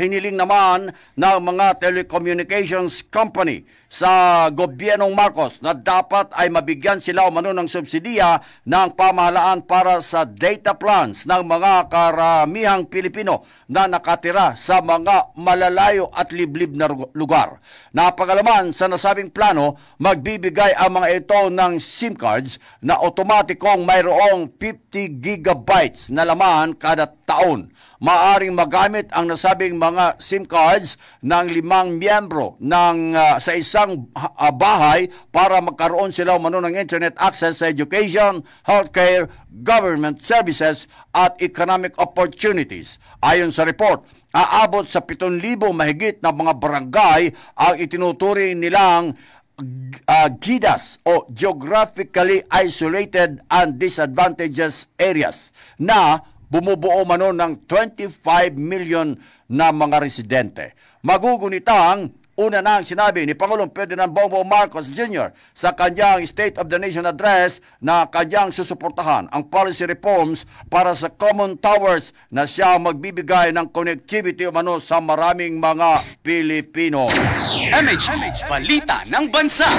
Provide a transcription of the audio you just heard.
hiniling naman ng mga telecommunications company sa gobyernong Marcos na dapat ay mabigyan sila umano ng subsidiya ng pamahalaan para sa data plans ng mga karamihang Pilipino na nakatira sa mga malalayo at liblib na lugar. Napagalaman sa nasabing plano, magbibigay ang mga ito ng SIM cards na otomatikong mayroong 50 gigabytes na laman kada taon. Maaring magamit ang nasabing mga SIM cards ng 5 miyembro sa isang bahay para magkaroon sila umano ng internet access sa education, healthcare, government services at economic opportunities. Ayon sa report, aabot sa 7,000 mahigit na mga barangay ang itinuturing nilang GIDAs o Geographically Isolated and Disadvantaged Areas na bumubuo mano ng 25 million na mga residente. Magugunitang una na ang sinabi ni Pangulong Ferdinand Bongbong Marcos Jr. sa kanyang State of the Nation Address na kanyang susuportahan ang policy reforms para sa common towers na siya magbibigay ng connectivity umano sa maraming mga Pilipino. MH Balita ng Bansa.